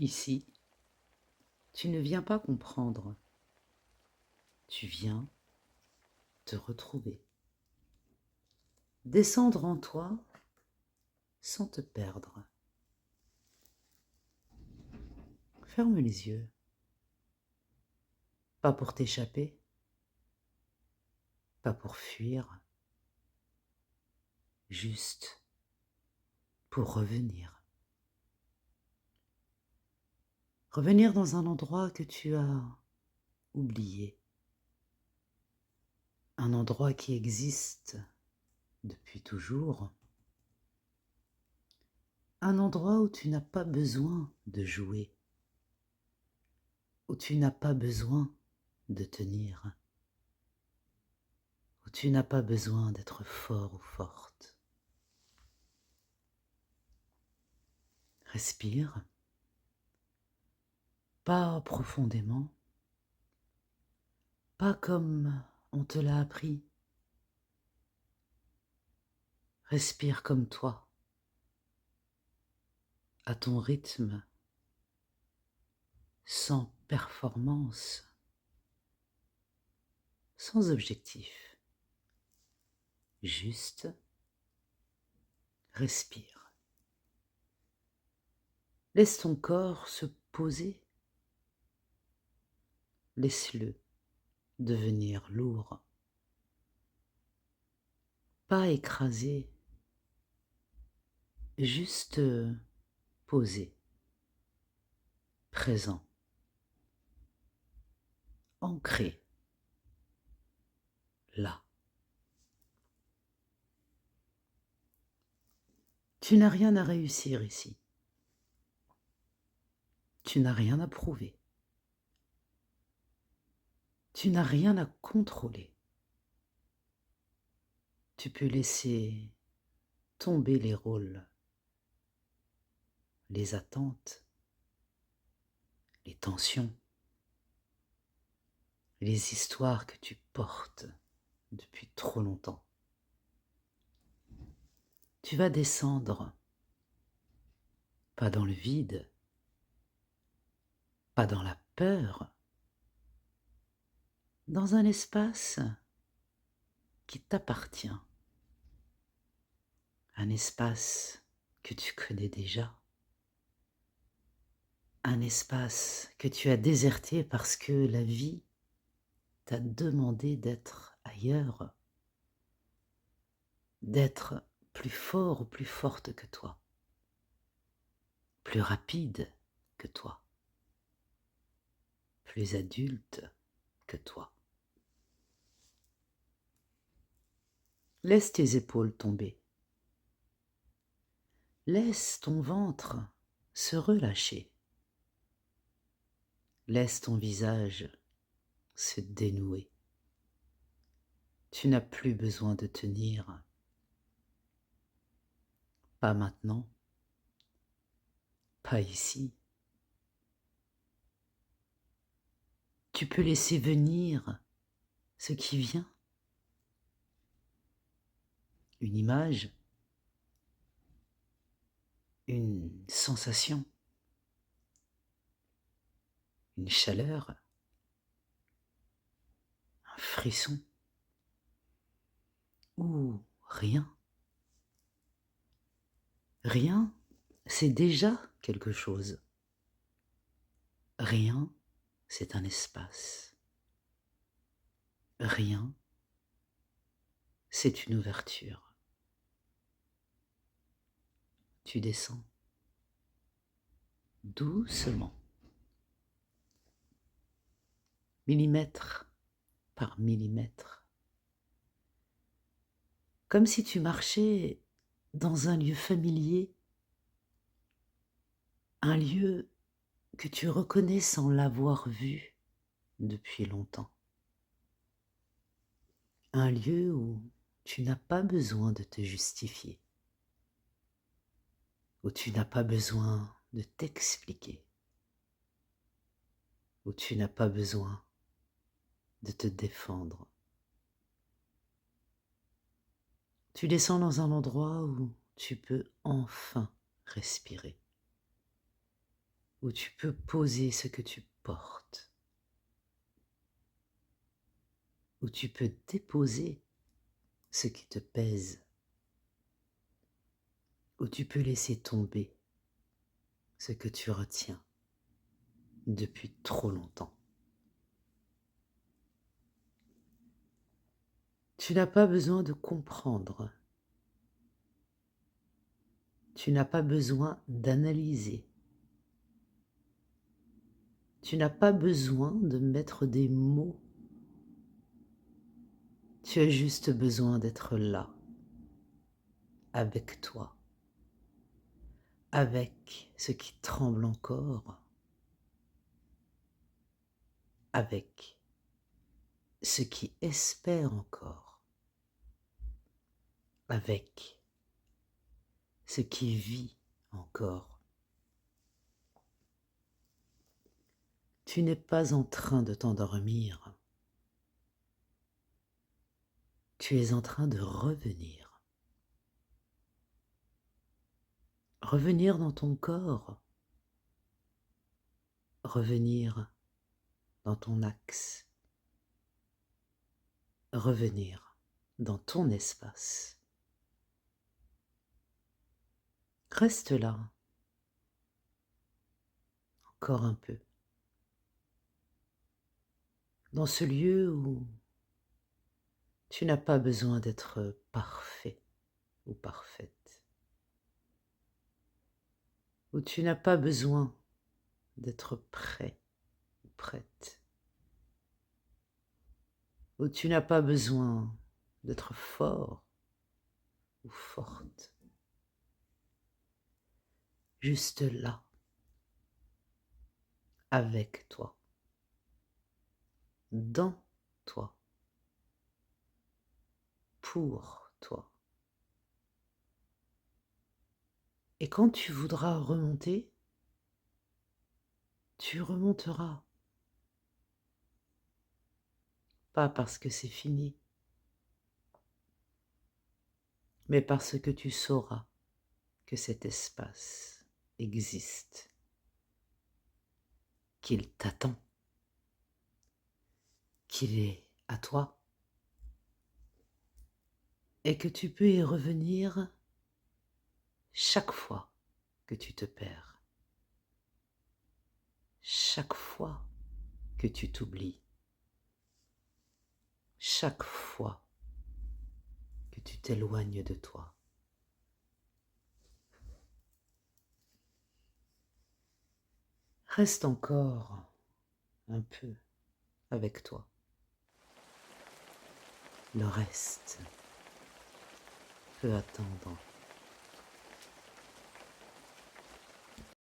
Ici, tu ne viens pas comprendre, tu viens te retrouver, descendre en toi sans te perdre. Ferme les yeux, pas pour t'échapper, pas pour fuir, juste pour revenir. Revenir dans un endroit que tu as oublié, un endroit qui existe depuis toujours, un endroit où tu n'as pas besoin de jouer, où tu n'as pas besoin de tenir, où tu n'as pas besoin d'être fort ou forte. Respire, pas profondément, pas comme on te l'a appris. Respire comme toi, à ton rythme, sans performance, sans objectif. Juste respire. Laisse ton corps se poser. Laisse-le devenir lourd. Pas écrasé, juste posé, présent, ancré, là. Tu n'as rien à réussir ici. Tu n'as rien à prouver. Tu n'as rien à contrôler. Tu peux laisser tomber les rôles, les attentes, les tensions, les histoires que tu portes depuis trop longtemps. Tu vas descendre, pas dans le vide, pas dans la peur, dans un espace qui t'appartient, un espace que tu connais déjà, un espace que tu as déserté parce que la vie t'a demandé d'être ailleurs, d'être plus fort ou plus forte que toi, plus rapide que toi, plus adulte que toi. Laisse tes épaules tomber. Laisse ton ventre se relâcher. Laisse ton visage se dénouer. Tu n'as plus besoin de tenir. Pas maintenant. Pas ici. Tu peux laisser venir ce qui vient. Une image, une sensation, une chaleur, un frisson ou rien. Rien, c'est déjà quelque chose. Rien, c'est un espace. Rien, c'est une ouverture. Tu descends doucement, millimètre par millimètre, comme si tu marchais dans un lieu familier, un lieu que tu reconnais sans l'avoir vu depuis longtemps, un lieu où tu n'as pas besoin de te justifier, où tu n'as pas besoin de t'expliquer, où tu n'as pas besoin de te défendre. Tu descends dans un endroit où tu peux enfin respirer. où tu peux poser ce que tu portes, où tu peux déposer ce qui te pèse, où tu peux laisser tomber ce que tu retiens depuis trop longtemps. Tu n'as pas besoin de comprendre, tu n'as pas besoin d'analyser, tu n'as pas besoin de mettre des mots, tu as juste besoin d'être là, avec toi, avec ce qui tremble encore, avec ce qui espère encore, avec ce qui vit encore. Tu n'es pas en train de t'endormir, tu es en train de revenir. Revenir dans ton corps, revenir dans ton axe, revenir dans ton espace. Reste là, encore un peu, dans ce lieu où tu n'as pas besoin d'être parfait ou parfaite, où tu n'as pas besoin d'être prêt ou prête, où tu n'as pas besoin d'être fort ou forte, juste là, avec toi, dans toi, pour toi. Et quand tu voudras remonter, tu remonteras. Pas parce que c'est fini, mais parce que tu sauras que cet espace existe, qu'il t'attend, qu'il est à toi, et que tu peux y revenir chaque fois que tu te perds, chaque fois que tu t'oublies, chaque fois que tu t'éloignes de toi. Reste encore un peu avec toi. Le reste peut attendre.